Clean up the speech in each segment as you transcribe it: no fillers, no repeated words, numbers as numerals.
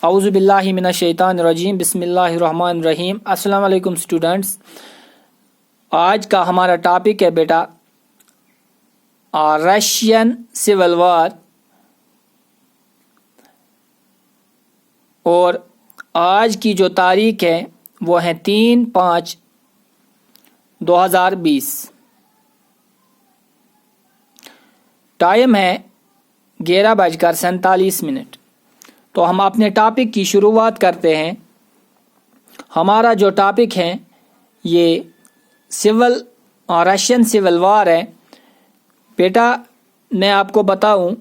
औज़ु बिल्लाहि मिनश शैतानिर रजीम बिस्मिल्लाहिर रहमानिर रहीम। अस्सलाम वालेकुम स्टूडेंट्स। आज का हमारा टॉपिक है बेटा रशियन सिविल वार। और आज की जो तारीख है वो है 3/5/2020। टाइम है 11:47। तो हम अपने टॉपिक की शुरुआत करते हैं। हमारा जो टॉपिक है ये रशियन सिविल वार है। बेटा मैं आपको बताऊं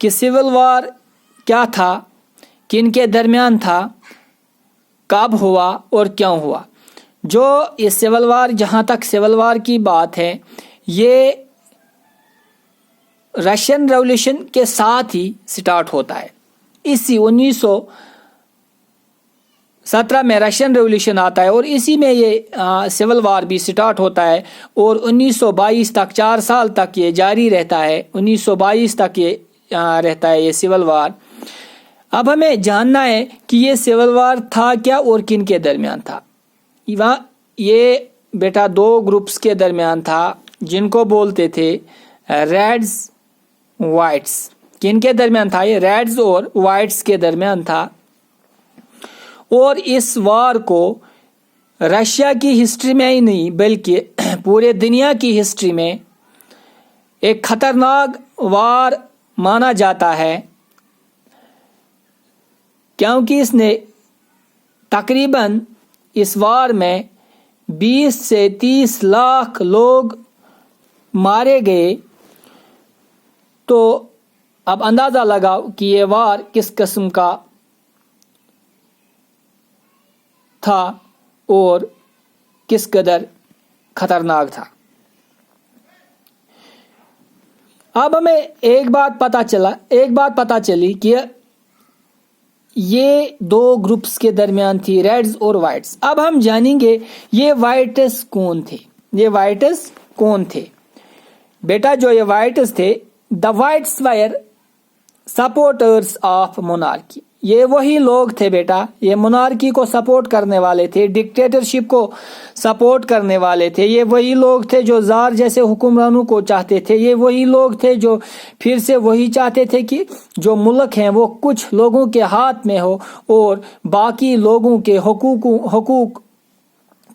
कि सिविल वार क्या था, किन के दरमियान था, कब हुआ और क्यों हुआ। जो ये सिविल वार, जहाँ तक सिविल वार की बात है, ये रशियन रेवोल्यूशन के साथ ही स्टार्ट होता है। इसी 1917 में रशियन रेवोल्यूशन आता है और इसी में ये सिविल वार भी स्टार्ट होता है और 1922 तक, 4 साल तक ये जारी रहता है। 1922 तक ये रहता है ये सिविल वार। अब हमें जानना है कि ये सिविल वार था क्या और किन के दरमियान था। ये बेटा 2 ग्रुप्स के दरमियान था जिनको बोलते थे रेड्स वाइट्स। किन के दरमियान था ये? रेड्स और वाइट्स के दरमियान था। और इस वार को रशिया की हिस्ट्री में ही नहीं बल्कि पूरे दुनिया की हिस्ट्री में एक खतरनाक वार माना जाता है, क्योंकि इसने तकरीबन इस वार में 20 से 30 लाख लोग मारे गए। तो अब अंदाज़ा लगाओ कि ये वार किस किस्म का था और किस कदर खतरनाक था। अब हमें एक बात पता चली कि ये 2 ग्रुप्स के दरमियान थी, रेड्स और वाइट्स। अब हम जानेंगे ये वाइट्स कौन थे। बेटा जो ये वाइट्स थे, the whites were supporters of monarchy. ये वही लोग थे बेटा, ये मोनार्की को सपोर्ट करने वाले थे, डिक्टेटरशिप को सपोर्ट करने वाले थे। ये वही लोग थे जो जार जैसे हुक्मरानों को चाहते थे। ये वही लोग थे जो फिर से वही चाहते थे कि जो मुल्क हैं वो कुछ लोगों के हाथ में हो और बाकी लोगों के हुकूक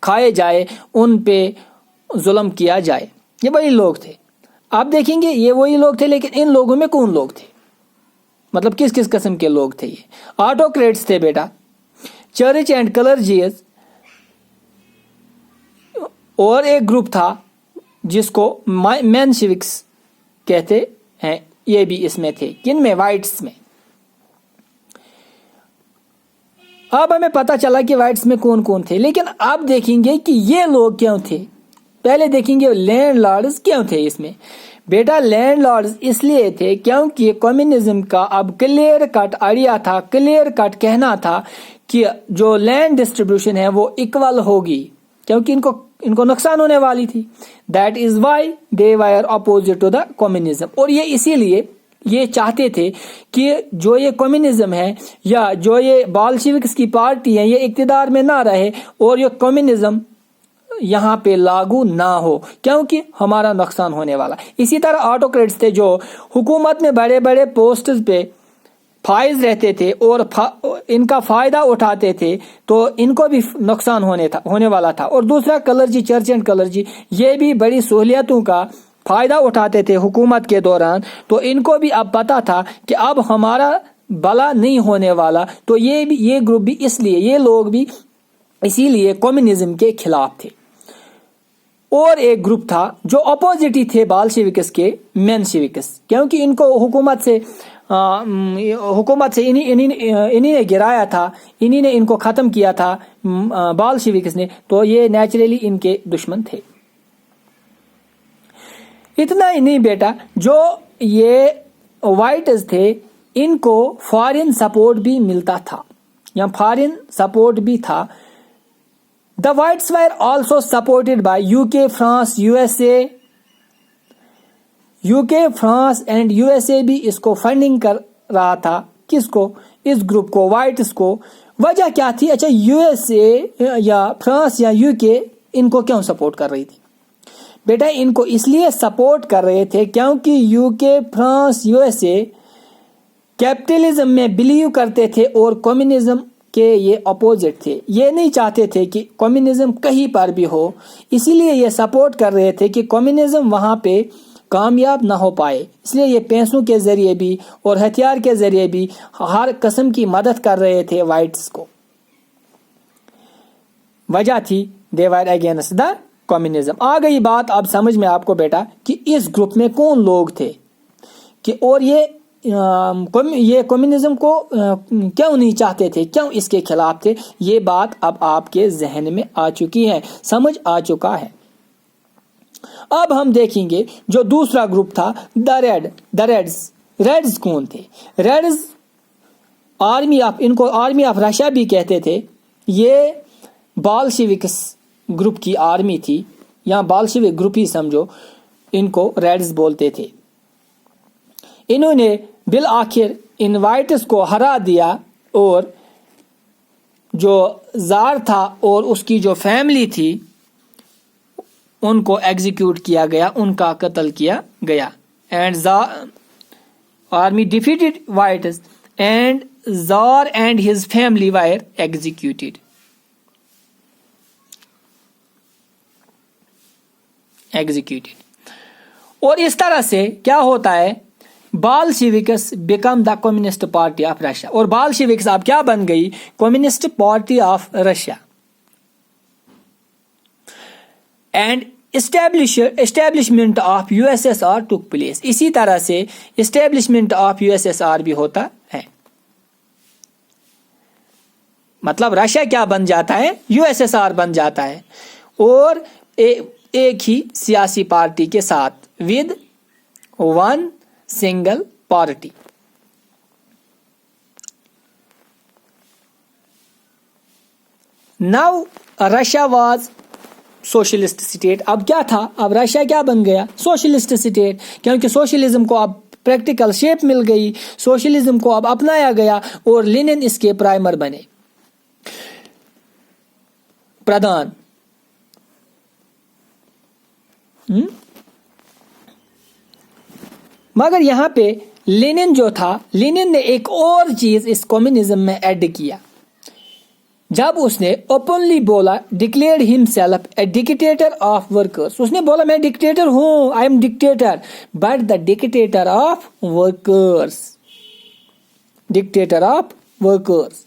खाए जाए, उन पे जुल्म किया जाए। ये वही लोग थे। आप देखेंगे ये वही लोग थे, लेकिन इन लोगों में कौन लोग थे, मतलब किस किस किस्म के लोग थे? ये ऑटोक्रेट्स थे बेटा, चर्च एंड क्लर्जीज। और एक ग्रुप था जिसको मेंशेविक्स कहते हैं, ये भी इसमें थे। किन में? वाइट्स में। अब हमें पता चला कि वाइट्स में कौन कौन थे, लेकिन अब देखेंगे कि ये लोग क्यों थे। पहले देखेंगे लैंड लॉर्ड्स क्यों थे इसमें। बेटा लैंड लॉर्ड्स इसलिए थे क्योंकि कम्युनिज्म का अब क्लियर कट आइडिया था, क्लियर कट कहना था कि जो लैंड डिस्ट्रीब्यूशन है वो इक्वल होगी, क्योंकि इनको नुकसान होने वाली थी। That is why they were opposite to the communism. और ये इसीलिए ये चाहते थे कि जो ये कम्युनिज्म है या जो ये बोल्शेविक्स की पार्टी है ये इक्तिदार में ना रहे और ये कम्युनिज्म यहाँ पे लागू ना हो, क्योंकि हमारा नुकसान होने वाला। इसी तरह ऑटोक्रेट्स थे जो हुकूमत में बड़े बड़े पोस्ट पे फाइज रहते थे और इनका फायदा उठाते थे, तो इनको भी नुकसान होने वाला था। और दूसरा क्लर्जी, चर्च एंड क्लर्जी, ये भी बड़ी सहूलियतों का फायदा उठाते थे हुकूमत के दौरान। तो इनको भी अब पता था कि अब हमारा भला नहीं होने वाला। तो ये ग्रुप भी इसलिए, ये लोग भी इसीलिए कम्युनिज्म के खिलाफ थे। और एक ग्रुप था जो अपोजिट ही थे बोल्शेविक्स के, मेंशेविक्स, क्योंकि इनको हुकूमत से इन्हीं ने गिराया था, इन्हीं ने इनको खत्म किया था बोल्शेविक्स ने। तो ये नेचुरली इनके दुश्मन थे। इतना ही नहीं बेटा, जो ये वाइट्स थे इनको फॉरेन सपोर्ट भी मिलता था, या फॉरेन सपोर्ट भी था। The whites were also supported by UK, France, USA, UK, France and USA भी इसको फंडिंग कर रहा था کس کو؟ اس گروپ کو، وائٹس کو۔ وجہ کیا تھی؟ اچھا USA یا فرانس یا UK ان کو کیوں سپورٹ کر رہی تھی؟ بیٹا ان کو اس لیے سپورٹ کر رہے تھے کیونکہ UK، فرانس، USA کیپٹلزم میں بلیو کرتے تھے اور کمیونزم کے یہ اپوزٹ تھے۔ یہ نہیں چاہتے تھے کہ کمیونزم کہیں پر بھی ہو، اسی لیے یہ سپورٹ کر رہے تھے کہ کمیونزم وہاں پہ کامیاب نہ ہو پائے۔ اس لیے یہ پیسوں کے ذریعے بھی اور ہتھیار کے ذریعے بھی ہر قسم کی مدد کر رہے تھے وائٹس کو۔ وجہ تھی دے ور اگینسٹ دا کمیونزم۔ آ گئی بات اب سمجھ میں آپ کو بیٹا کہ اس گروپ میں کون لوگ تھے کہ اور یہ کمیونزم کو کیوں نہیں چاہتے تھے، کیوں اس کے خلاف تھے۔ یہ بات اب آپ کے ذہن میں آ چکی ہے، سمجھ آ چکا ہے۔ اب ہم دیکھیں گے جو دوسرا گروپ تھا ریڈز کون تھے؟ ریڈز ان کو آرمی آف رشیا بھی کہتے تھے۔ یہ بالشوکس گروپ کی آرمی تھی، یا بالشوک گروپ ہی سمجھو، ان کو ریڈز بولتے تھے۔ انہوں نے بالآخر ان وائٹس کو ہرا دیا اور جو زار تھا اور اس کی جو فیملی تھی ان کو ایگزیکیوٹ کیا گیا، ان کا قتل کیا گیا۔ And army defeated whites and tsar and his family were executed. اور اس طرح سے کیا ہوتا ہے، Bolsheviks became the communist party of Russia, اور بالشوکس اب کیا بن گئی؟ Communist party of Russia. And establishment of USSR took place. اسی طرح سے اسٹیبلشمنٹ آف USSR بھی ہوتا ہے، مطلب رشیا کیا بن جاتا ہے؟ USSR بن جاتا ہے، اور ایک ہی سیاسی پارٹی کے ساتھ، with one single party. Now Russia was socialist state. اب کیا تھا؟ اب رشیا کیا بن گیا؟ سوشلسٹ اسٹیٹ، کیونکہ سوشلزم کو اب پریکٹیکل شیپ مل گئی، سوشلزم کو اب اپنایا گیا اور لینن اس کے پرائمر بنے، پردھان۔ مگر یہاں پہ لینن جو تھا، لینن نے ایک اور چیز اس کمیونزم میں ایڈ کیا، جب اس نے اوپنلی بولا declared himself a dictator of workers. اس نے بولا میں ڈکٹیٹر ہوں، I am dictator, but the dictator of workers, dictator of workers.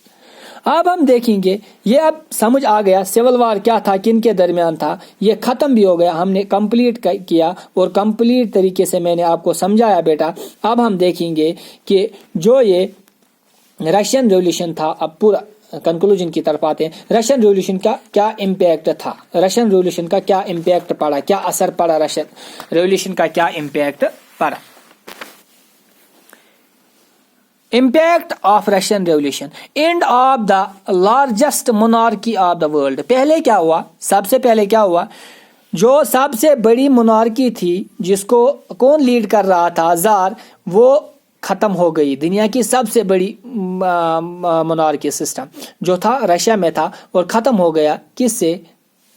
اب ہم دیکھیں گے، یہ اب سمجھ آ گیا سول وار کیا تھا، کن کے درمیان تھا، یہ ختم بھی ہو گیا، ہم نے کمپلیٹ کیا اور کمپلیٹ طریقے سے میں نے آپ کو سمجھایا بیٹا۔ اب ہم دیکھیں گے کہ جو یہ رشین ریولیوشن تھا، اب پورا کنکلوژن کی طرف آتے ہیں۔ رشین ریولیوشن کا کیا امپیکٹ تھا، رشین ریولیوشن کا کیا امپیکٹ پڑا، کیا اثر پڑا، رشین ریولیوشن کا کیا امپیکٹ پڑا۔ Impact of Russian revolution, and of the largest مونارکی of the world. پہلے کیا ہوا؟ سب سے پہلے کیا ہوا؟ جو سب سے بڑی مونارکی تھی، جس کو کون لیڈ کر رہا تھا؟ زار، وہ ختم ہو گئی۔ دنیا کی سب سے بڑی مونارکی سسٹم جو تھا رشیا میں تھا، اور ختم ہو گیا کس سے؟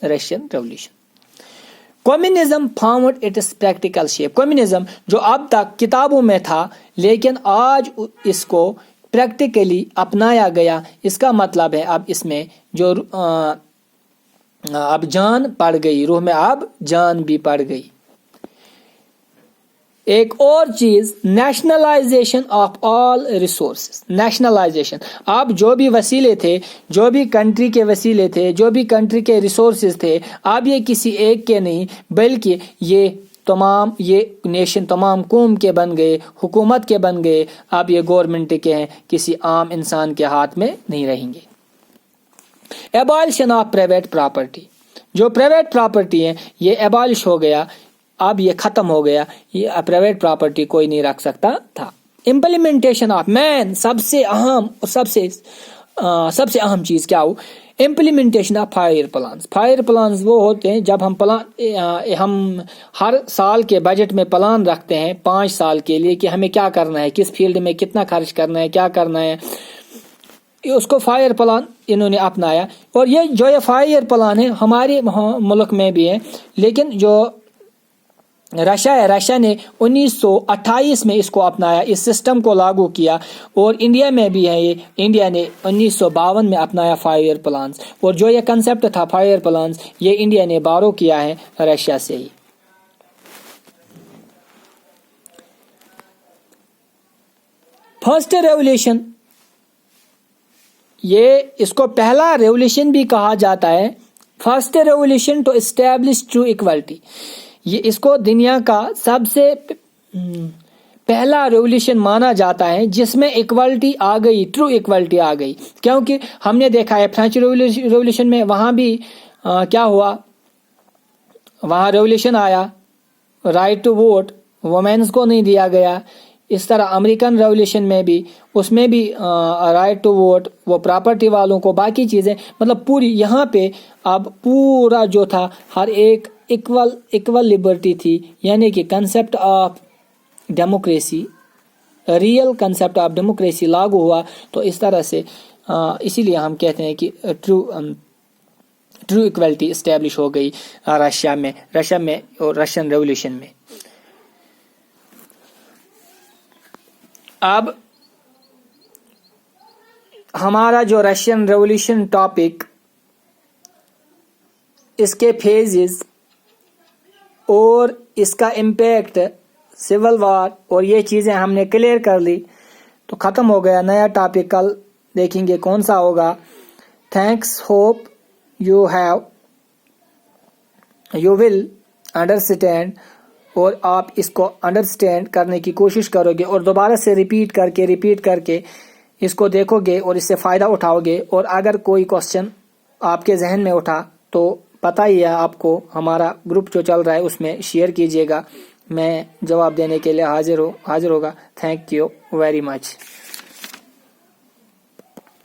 Russian revolution. Communism found its practical shape. Communism جو اب تک کتابوں میں تھا، لیکن آج اس کو پریکٹیکلی اپنایا گیا۔ اس کا مطلب ہے اب اس میں جو اب جان پڑ گئی، روح میں اب جان بھی پڑ گئی۔ ایک اور چیز، nationalisation of all resources. Nationalisation, اب جو بھی وسیلے تھے، جو بھی کنٹری کے وسیلے تھے، جو بھی کنٹری کے ریسورسز تھے، اب یہ کسی ایک کے نہیں، بلکہ یہ نیشن تمام قوم کے بن گئے، حکومت کے بن گئے۔ اب یہ گورنمنٹ کے ہیں، کسی عام انسان کے ہاتھ میں نہیں رہیں گے۔ ایبالشن آف پرائیویٹ پراپرٹی، جو پرائیویٹ پراپرٹی ہے یہ ایبالش ہو گیا، اب یہ ختم ہو گیا، یہ پرائیویٹ پراپرٹی کوئی نہیں رکھ سکتا تھا۔ امپلیمنٹیشن آف مین، سب سے اہم چیز کیا ہو؟ Implementation of 5 year plans. 5 year plans वो होते हैं जब हम हर साल के बजट में प्लान रखते हैं 5 साल के लिए कि हमें क्या करना है, किस फील्ड में कितना खर्च करना है, क्या करना है, उसको 5 ईयर प्लान इन्होंने अपनाया। और ये जो ये 5 ईयर प्लान है हमारे मुल्क में भी है, लेकिन जो रशिया है, रशिया ने 1928 में इसको अपनाया, इस सिस्टम को लागू किया। और इंडिया में भी है ये, इंडिया ने 1952 में अपनाया 5 ईयर प्लान्स। और जो ये कंसेप्ट था 5 ईयर प्लान्स, ये इंडिया ने बारो किया है रशिया से ही। फर्स्ट रेवोल्यूशन, ये इसको पहला रेवोल्यूशन भी कहा जाता है। First revolution to establish true equality, ये इसको दुनिया का सबसे पहला रेवोल्यूशन माना जाता है जिसमें इक्वालिटी आ गई, ट्रू इक्वालिटी आ गई। क्योंकि हमने देखा है फ्रेंच रेवोल्यूशन में वहां भी क्या हुआ, वहां रेवोल्यूशन आया, राइट टू वोट वुमेन्स को नहीं दिया गया। इस तरह अमेरिकन रेवोल्यूशन में भी, उसमें भी राइट टू वोट, वो प्रॉपर्टी वालों को, बाकी चीजें, मतलब पूरी यहाँ पे अब पूरा जो था हर एक इक्वल लिबर्टी थी, यानी कि concept of democracy, real concept of democracy लागू हुआ। तो इस तरह से इसीलिए हम कहते हैं कि ट्रू इक्वालिटी इस्टेब्लिश हो गई रशिया में और रशियन रेवोल्यूशन में। अब हमारा जो रशियन रेवोल्यूशन टॉपिक, इसके फेजेस और इसका इम्पैक्ट, सिविल वॉर और ये चीज़ें हमने क्लियर कर ली, तो ख़त्म हो गया। नया टॉपिक कल देखेंगे कौन सा होगा। Thanks, hope you will understand, और आप इसको अंडरस्टैंड करने की कोशिश करोगे और दोबारा से रिपीट करके इसको देखोगे और इससे फ़ायदा उठाओगे। और अगर कोई क्वेश्चन आपके जहन में उठा तो पता ही है आपको, हमारा ग्रुप जो चल रहा है उसमें शेयर कीजिएगा, मैं जवाब देने के लिए हाजिर होगा। Thank you very much.